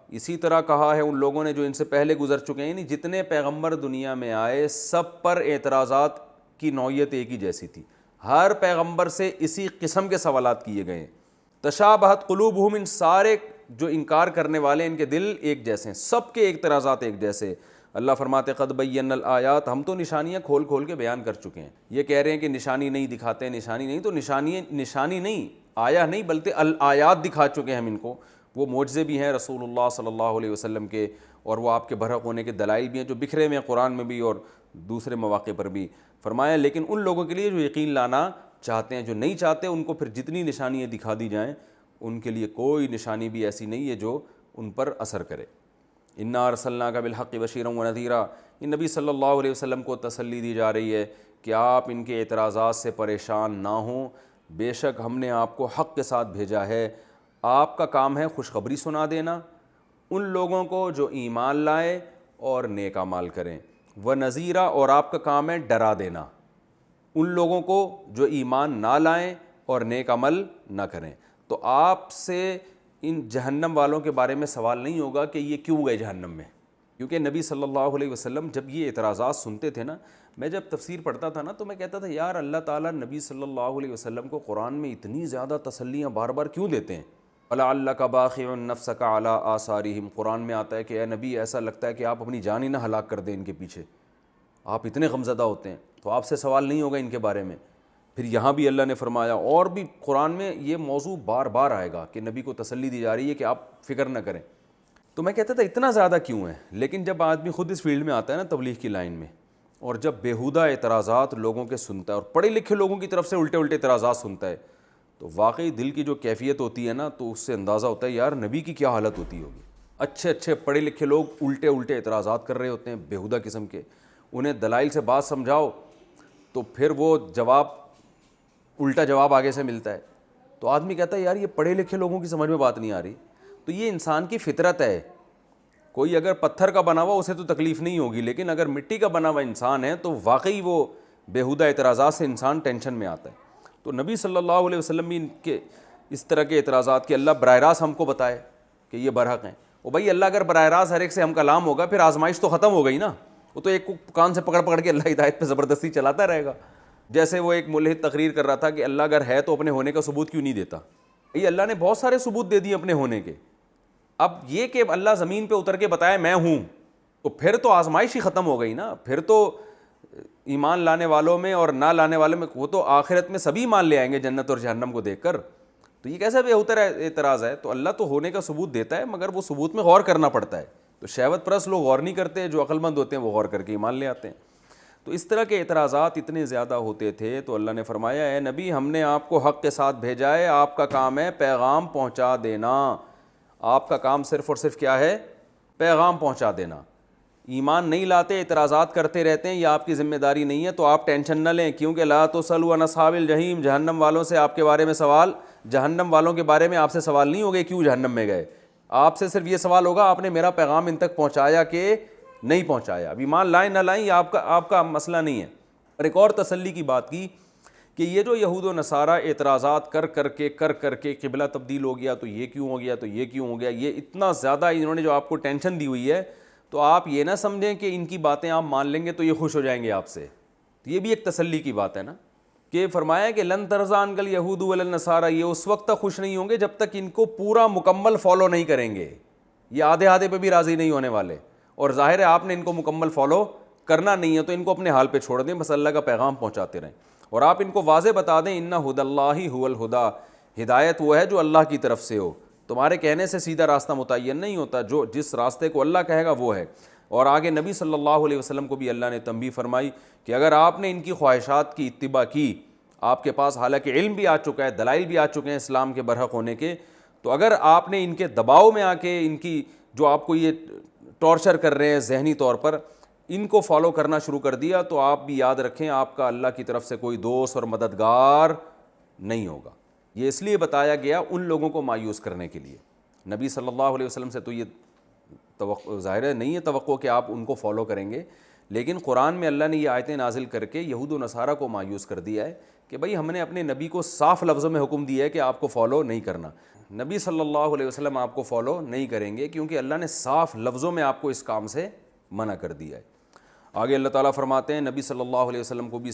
اسی طرح کہا ہے ان لوگوں نے جو ان سے پہلے گزر چکے ہیں، یعنی جتنے پیغمبر دنیا میں آئے سب پر اعتراضات کی نوعیت ایک ہی جیسی تھی، ہر پیغمبر سے اسی قسم کے سوالات کیے گئے ہیں۔ تشابہت قلوبہم، ان سارے جو انکار کرنے والے ان کے دل ایک جیسے ہیں، سب کے اعتراضات ایک جیسے۔ اللہ فرماتے قد بینا الآیات، ہم تو نشانیاں کھول کھول کے بیان کر چکے ہیں۔ یہ کہہ رہے ہیں کہ نشانی نہیں دکھاتے، نشانی نہیں، تو نشانی نہیں، آیا نہیں بلکہ الآیات دکھا چکے ہیں ہم ان کو، وہ معجزے بھی ہیں رسول اللہ صلی اللہ علیہ وسلم کے، اور وہ آپ کے برحق ہونے کے دلائل بھی ہیں جو بکھرے ہوئے ہیں قرآن میں بھی اور دوسرے مواقع پر بھی۔ فرمایا لیکن ان لوگوں کے لیے جو یقین لانا چاہتے ہیں، جو نہیں چاہتے ان کو پھر جتنی نشانیاں دکھا دی جائیں ان کے لیے کوئی نشانی بھی ایسی نہیں ہے جو ان پر اثر کرے۔ انا ارسلناک بالحق بشیرا ونذیرا، ان نبی صلی اللہ علیہ وسلم کو تسلی دی جا رہی ہے کہ آپ ان کے اعتراضات سے پریشان نہ ہوں، بے شک ہم نے آپ کو حق کے ساتھ بھیجا ہے، آپ کا کام ہے خوشخبری سنا دینا ان لوگوں کو جو ایمان لائے اور نیک اعمال کریں، ونذیرا، اور آپ کا کام ہے ڈرا دینا ان لوگوں کو جو ایمان نہ لائیں اور نیک عمل نہ کریں۔ تو آپ سے ان جہنم والوں کے بارے میں سوال نہیں ہوگا کہ یہ کیوں گئے جہنم میں، کیونکہ نبی صلی اللہ علیہ وسلم جب یہ اعتراضات سنتے تھے نا، میں جب تفسیر پڑھتا تھا نا تو میں کہتا تھا یار اللہ تعالیٰ نبی صلی اللہ علیہ وسلم کو قرآن میں اتنی زیادہ تسلیاں بار بار کیوں دیتے ہیں؟ وَلَعَلَّكَ بَاخِعٌ نَفْسَكَ عَلَىٰ آثَارِهِمْ، قرآن میں آتا ہے کہ اے نبی ایسا لگتا ہے کہ آپ اپنی جان ہی نہ ہلاک کر دیں ان کے پیچھے، آپ اتنے غمزدہ ہوتے ہیں، تو آپ سے سوال نہیں ہوگا ان کے بارے میں۔ پھر یہاں بھی اللہ نے فرمایا، اور بھی قرآن میں یہ موضوع بار بار آئے گا کہ نبی کو تسلی دی جا رہی ہے کہ آپ فکر نہ کریں۔ تو میں کہتا تھا اتنا زیادہ کیوں ہے، لیکن جب آدمی خود اس فیلڈ میں آتا ہے نا تبلیغ کی لائن میں، اور جب بیہودہ اعتراضات لوگوں کے سنتا ہے اور پڑھے لکھے لوگوں کی طرف سے الٹے الٹے اعتراضات سنتا ہے، تو واقعی دل کی جو کیفیت ہوتی ہے نا، تو اس سے اندازہ ہوتا ہے یار نبی کی کیا حالت ہوتی ہوگی۔ اچھے اچھے پڑھے لکھے لوگ الٹے الٹے اعتراضات کر رہے ہوتے ہیں بیہودہ قسم کے، انہیں دلائل سے بات سمجھاؤ تو پھر وہ جواب الٹا جواب آگے سے ملتا ہے، تو آدمی کہتا ہے یار یہ پڑھے لکھے لوگوں کی سمجھ میں بات نہیں آ رہی۔ تو یہ انسان کی فطرت ہے، کوئی اگر پتھر کا بنا ہوا اسے تو تکلیف نہیں ہوگی، لیکن اگر مٹی کا بنا ہوا انسان ہے تو واقعی وہ بیہودہ اعتراضات سے انسان ٹینشن میں آتا ہے۔ تو نبی صلی اللہ علیہ وسلم بھی ان کے اس طرح کے اعتراضات کہ اللہ براہ راست ہم کو بتائے کہ یہ برحق ہیں، وہ بھائی اللہ اگر براہ راست ہر ایک سے ہم کلام ہوگا پھر آزمائش تو ختم ہو گئی نا، وہ تو ایک کو کان سے پکڑ پکڑ کے اللہ ہدایت پہ زبردستی چلاتا رہے گا، جیسے وہ ایک ملحد تقریر کر رہا تھا کہ اللہ اگر ہے تو اپنے ہونے کا ثبوت کیوں نہیں دیتا. یہ اللہ نے بہت سارے ثبوت دے دیے اپنے ہونے کے. اب یہ کہ اللہ زمین پہ اتر کے بتایا میں ہوں, تو پھر تو آزمائش ہی ختم ہو گئی نا. پھر تو ایمان لانے والوں میں اور نہ لانے والوں میں, وہ تو آخرت میں سبھی ایمان لے آئیں گے جنت اور جہنم کو دیکھ کر. تو یہ کیسا بےہوتر اعتراض ہے؟ تو اللہ تو ہونے کا ثبوت دیتا ہے, مگر وہ ثبوت میں غور کرنا پڑتا ہے. تو شہوت پرست لوگ غور نہیں کرتے, جو عقل مند ہوتے ہیں وہ غور کر کے ایمان لے آتے ہیں. تو اس طرح کے اعتراضات اتنے زیادہ ہوتے تھے, تو اللہ نے فرمایا اے نبی ہم نے آپ کو حق کے ساتھ بھیجا ہے, آپ کا کام ہے پیغام پہنچا دینا. آپ کا کام صرف اور صرف کیا ہے؟ پیغام پہنچا دینا. ایمان نہیں لاتے, اعتراضات کرتے رہتے ہیں, یہ آپ کی ذمہ داری نہیں ہے. تو آپ ٹینشن نہ لیں, کیونکہ لا تسألوا عن اصحاب الجحیم, جہنم والوں سے آپ کے بارے میں سوال, جہنم والوں کے بارے میں آپ سے سوال نہیں ہوگے کیوں جہنم میں گئے. آپ سے صرف یہ سوال ہوگا آپ نے میرا پیغام ان تک پہنچایا کہ نہیں پہنچایا. اب ایمان لائیں نہ لائیں یہ آپ کا مسئلہ نہیں ہے. اور ایک اور تسلی کی بات کی کہ یہ جو یہود و نصارہ اعتراضات کر کر کے قبلہ تبدیل ہو گیا, تو یہ کیوں ہو گیا, تو یہ کیوں ہو گیا, یہ اتنا زیادہ انہوں نے جو آپ کو ٹینشن دی ہوئی ہے, تو آپ یہ نہ سمجھیں کہ ان کی باتیں آپ مان لیں گے تو یہ خوش ہو جائیں گے آپ سے. یہ بھی ایک تسلی کی بات ہے نا, کہ فرمایا کہ لن ترضی عنک الیہود ولا النصارى, یہ اس وقت تک خوش نہیں ہوں گے جب تک ان کو پورا مکمل فالو نہیں کریں گے. یہ آدھے پہ بھی راضی نہیں ہونے والے. اور ظاہر ہے آپ نے ان کو مکمل فالو کرنا نہیں ہے, تو ان کو اپنے حال پہ چھوڑ دیں, بس اللہ کا پیغام پہنچاتے رہیں. اور آپ ان کو واضح بتا دیں ان ھدی اللہ ھو الھدی, ہدایت وہ ہے جو اللہ کی طرف سے ہو. تمہارے کہنے سے سیدھا راستہ متعین نہیں ہوتا, جو جس راستے کو اللہ کہے گا وہ ہے. اور آگے نبی صلی اللہ علیہ وسلم کو بھی اللہ نے تنبیہ فرمائی کہ اگر آپ نے ان کی خواہشات کی اتباع کی, آپ کے پاس حالانکہ علم بھی آ چکا ہے, دلائل بھی آ چکے ہیں اسلام کے برحق ہونے کے, تو اگر آپ نے ان کے دباؤ میں آ کے, ان کی جو آپ کو یہ ٹارچر کر رہے ہیں ذہنی طور پر, ان کو فالو کرنا شروع کر دیا, تو آپ بھی یاد رکھیں آپ کا اللہ کی طرف سے کوئی دوست اور مددگار نہیں ہوگا. یہ اس لیے بتایا گیا ان لوگوں کو مایوس کرنے کے لیے. نبی صلی اللہ علیہ وسلم سے تو یہ توقع ظاہر نہیں ہے توقع کہ آپ ان کو فالو کریں گے, لیکن قرآن میں اللہ نے یہ آیتیں نازل کر کے یہود و نصارہ کو مایوس کر دیا ہے کہ بھئی ہم نے اپنے نبی کو صاف لفظوں میں حکم دیا ہے کہ آپ کو فالو نہیں کرنا. نبی صلی اللہ علیہ وسلم آپ کو فالو نہیں کریں گے, کیونکہ اللہ نے صاف لفظوں میں آپ کو اس کام سے منع کر دیا ہے. آگے اللہ تعالیٰ فرماتے ہیں نبی صلی اللہ علیہ وسلم کو بھی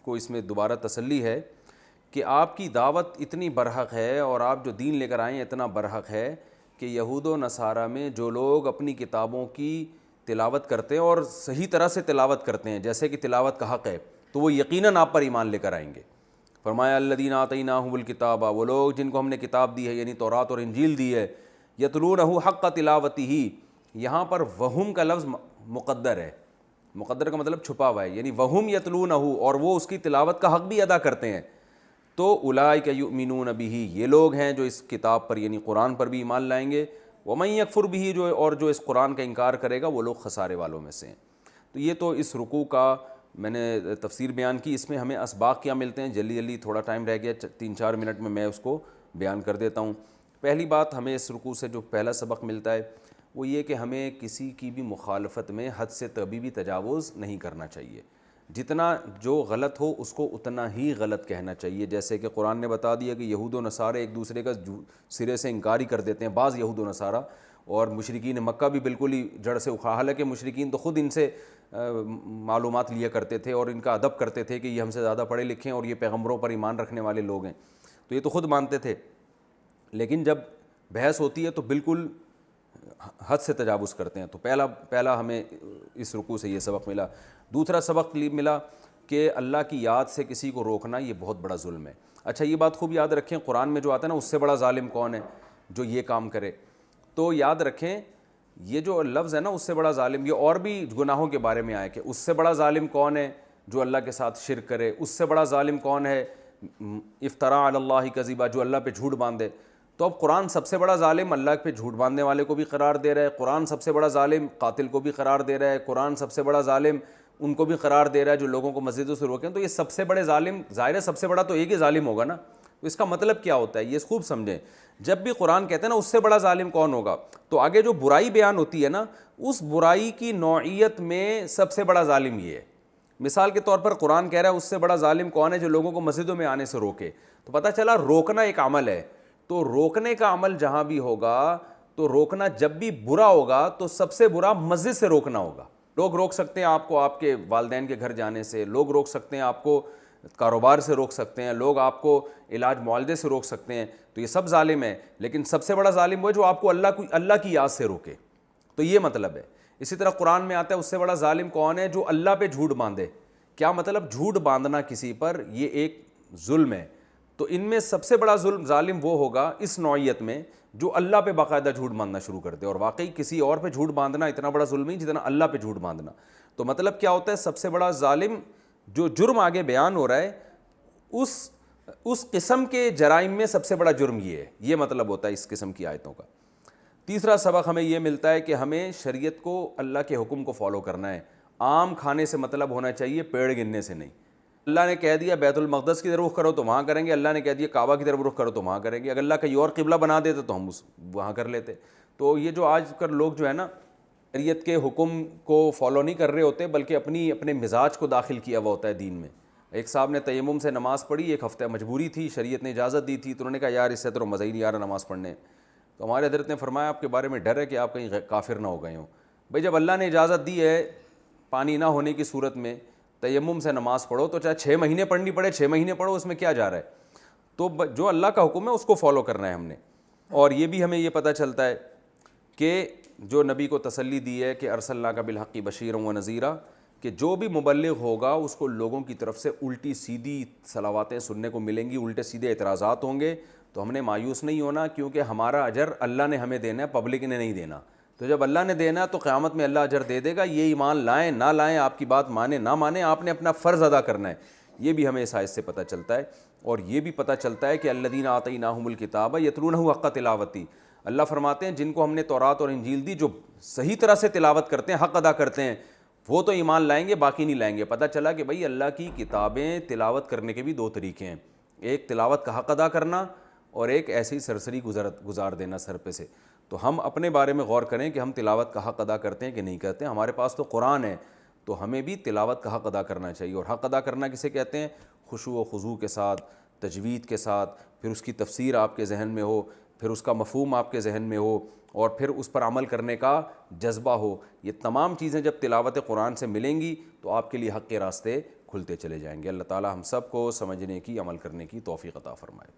اس میں دوبارہ تسلی ہے کہ آپ کی دعوت اتنی برحق ہے اور آپ جو دین لے کر آئے ہیں اتنا برحق ہے کہ یہود و نصارہ میں جو لوگ اپنی کتابوں کی تلاوت کرتے ہیں اور صحیح طرح سے تلاوت کرتے ہیں جیسے کہ تلاوت کا حق ہے, تو وہ یقیناً آپ پر ایمان لے کر آئیں گے. فرمایا الذین آتیناہم الکتاب, وہ لوگ جن کو ہم نے کتاب دی ہے یعنی تورات اور انجیل دی ہے, یتلونہ حق تلاوتہ, یہاں پر وہم کا لفظ مقدر ہے, مقدر کا مطلب چھپا ہوا ہے, یعنی وہم یتلونہ, اور وہ اس کی تلاوت کا حق بھی ادا کرتے ہیں. تو اولئک یؤمنون بہ, یہ لوگ ہیں جو اس کتاب پر یعنی قرآن پر بھی ایمان لائیں گے. ومن یکفر بہ, جو اس قرآن کا انکار کرے گا وہ لوگ خسارے والوں میں سے ہیں. تو یہ تو اس رکوع کا میں نے تفسیر بیان کی. اس میں ہمیں اسباق کیا ملتے ہیں, جلدی تھوڑا ٹائم رہ گیا, 3-4 منٹ میں اس کو بیان کر دیتا ہوں. پہلی بات ہمیں اس رکوع سے جو پہلا سبق ملتا ہے وہ یہ کہ ہمیں کسی کی بھی مخالفت میں حد سے کبھی بھی تجاوز نہیں کرنا چاہیے. جتنا جو غلط ہو اس کو اتنا ہی غلط کہنا چاہیے. جیسے کہ قرآن نے بتا دیا کہ یہود و نصارہ ایک دوسرے کا سرے سے انکار ہی کر دیتے ہیں, بعض یہود و نصارہ, اور مشرکین مکہ بھی بالکل ہی جڑ سے اکھاڑ, حالانکہ مشرکین تو خود ان سے معلومات لیا کرتے تھے اور ان کا ادب کرتے تھے کہ یہ ہم سے زیادہ پڑھے لکھے ہیں اور یہ پیغمبروں پر ایمان رکھنے والے لوگ ہیں, تو یہ تو خود مانتے تھے. لیکن جب بحث ہوتی ہے تو بالکل حد سے تجاوز کرتے ہیں. تو پہلا ہمیں اس رکوع سے یہ سبق ملا. دوسرا سبق ملا کہ اللہ کی یاد سے کسی کو روکنا یہ بہت بڑا ظلم ہے. اچھا یہ بات خوب یاد رکھیں, قرآن میں جو آتا ہے نا اس سے بڑا ظالم کون ہے جو یہ کام کرے, تو یاد رکھیں یہ جو لفظ ہے نا اس سے بڑا ظالم, یہ اور بھی گناہوں کے بارے میں آئے کہ اس سے بڑا ظالم کون ہے جو اللہ کے ساتھ شرک کرے, اس سے بڑا ظالم کون ہے افتراء علی اللہ کذبا, جو اللہ پہ جھوٹ باندھے. تو اب قرآن سب سے بڑا ظالم اللہ پہ جھوٹ باندھنے والے کو بھی قرار دے رہا ہے, قرآن سب سے بڑا ظالم قاتل کو بھی قرار دے رہا ہے, قرآن سب سے بڑا ظالم ان کو بھی قرار دے رہا ہے جو لوگوں کو مسجدوں سے روکیں. تو یہ سب سے بڑے ظالم, ظاہر ہے سب سے بڑا تو ایک ہی ظالم ہوگا نا. تو اس کا مطلب کیا ہوتا ہے یہ خوب سمجھیں. جب بھی قرآن کہتے ہیں نا اس سے بڑا ظالم کون ہوگا, تو آگے جو برائی بیان ہوتی ہے نا اس برائی کی نوعیت میں سب سے بڑا ظالم یہ ہے. مثال کے طور پر قرآن کہہ رہا ہے اس سے بڑا ظالم کون ہے جو لوگوں کو مسجدوں میں آنے سے روکے, تو پتہ چلا روکنا ایک عمل ہے. تو روکنے کا عمل جہاں بھی ہوگا تو روکنا جب بھی برا ہوگا تو سب سے برا مسجد سے روکنا ہوگا. لوگ روک سکتے ہیں آپ کو آپ کے والدین کے گھر جانے سے, لوگ روک سکتے ہیں آپ کو کاروبار سے روک سکتے ہیں, لوگ آپ کو علاج معالجے سے روک سکتے ہیں, تو یہ سب ظالم ہیں. لیکن سب سے بڑا ظالم وہ ہے جو آپ کو اللہ کی یاد سے روکے. تو یہ مطلب ہے. اسی طرح قرآن میں آتا ہے اس سے بڑا ظالم کون ہے؟ جو اللہ پہ جھوٹ باندھے. کیا مطلب؟ جھوٹ باندھنا کسی پر یہ ایک ظلم ہے. تو ان میں سب سے بڑا ظالم وہ ہوگا اس نوعیت میں جو اللہ پہ باقاعدہ جھوٹ باندھنا شروع کر دے. اور واقعی کسی اور پہ جھوٹ باندھنا اتنا بڑا ظلم نہیں جتنا اللہ پہ جھوٹ باندھنا. تو مطلب کیا ہوتا ہے؟ سب سے بڑا ظالم جو جرم آگے بیان ہو رہا ہے اس قسم کے جرائم میں سب سے بڑا جرم یہ ہے. یہ مطلب ہوتا ہے اس قسم کی آیتوں کا. تیسرا سبق ہمیں یہ ملتا ہے کہ ہمیں شریعت کو, اللہ کے حکم کو فالو کرنا ہے. آم کھانے سے مطلب ہونا چاہیے, پیڑ گننے سے نہیں. اللہ نے کہہ دیا بیت المقدس کی طرف رخ کرو تو وہاں کریں گے, اللہ نے کہہ دیا کعبہ کی طرف رخ کرو تو وہاں کریں گے. اگر اللہ کہیں اور قبلہ بنا دیتے تو ہم وہاں کر لیتے. تو یہ جو آج کل لوگ جو ہے نا شریعت کے حکم کو فالو نہیں کر رہے ہوتے بلکہ اپنے مزاج کو داخل کیا ہوا ہوتا ہے دین میں. ایک صاحب نے تیمم سے نماز پڑھی, ایک ہفتہ مجبوری تھی, شریعت نے اجازت دی تھی, تو انہوں نے کہا یار اس سے تو مزہ ہی نہیں آ رہا نماز پڑھنے. تو ہمارے حضرت نے فرمایا آپ کے بارے میں ڈر ہے کہ آپ کہیں کافر نہ ہو گئے ہوں. بھائی جب اللہ نے اجازت دی ہے پانی نہ ہونے کی صورت میں تیمم سے نماز پڑھو تو چاہے 6 مہینے پڑھنی پڑے 6 مہینے پڑھو, اس میں کیا جا رہا ہے. تو جو اللہ کا حکم ہے اس کو فالو کرنا ہے ہم نے. اور یہ بھی ہمیں یہ پتہ چلتا ہے کہ جو نبی کو تسلی دی ہے کہ ارسلناک بالحق بشیرا و نذیرا, کہ جو بھی مبلغ ہوگا اس کو لوگوں کی طرف سے الٹی سیدھی صلواتیں سننے کو ملیں گی, الٹے سیدھے اعتراضات ہوں گے. تو ہم نے مایوس نہیں ہونا کیونکہ ہمارا اجر اللہ نے ہمیں دینا ہے, پبلک نے نہیں دینا. تو جب اللہ نے دینا تو قیامت میں اللہ اجر دے دے گا. یہ ایمان لائیں نہ لائیں, آپ کی بات مانیں نہ مانیں, آپ نے اپنا فرض ادا کرنا ہے. یہ بھی ہمیں اس آیت سے پتہ چلتا ہے. اور یہ بھی پتہ چلتا ہے کہ الذین آتیناہم الکتاب یتلونہ حق تلاوتہ, اللہ فرماتے ہیں جن کو ہم نے تورات اور انجیل دی جو صحیح طرح سے تلاوت کرتے ہیں, حق ادا کرتے ہیں, وہ تو ایمان لائیں گے, باقی نہیں لائیں گے. پتہ چلا کہ بھئی اللہ کی کتابیں تلاوت کرنے کے بھی 2 طریقے ہیں, ایک تلاوت کا حق ادا کرنا اور ایک ایسے ہی سرسری گزار دینا سر پہ سے. تو ہم اپنے بارے میں غور کریں کہ ہم تلاوت کا حق ادا کرتے ہیں کہ نہیں کرتے ہیں. ہمارے پاس تو قرآن ہے تو ہمیں بھی تلاوت کا حق ادا کرنا چاہیے. اور حق ادا کرنا کسے کہتے ہیں؟ خشوع و خضوع کے ساتھ, تجوید کے ساتھ, پھر اس کی تفسیر آپ کے ذہن میں ہو, پھر اس کا مفہوم آپ کے ذہن میں ہو, اور پھر اس پر عمل کرنے کا جذبہ ہو. یہ تمام چیزیں جب تلاوت قرآن سے ملیں گی تو آپ کے لیے حق کے راستے کھلتے چلے جائیں گے. اللہ تعالی ہم سب کو سمجھنے کی, عمل کرنے کی توفیق عطا فرمائے.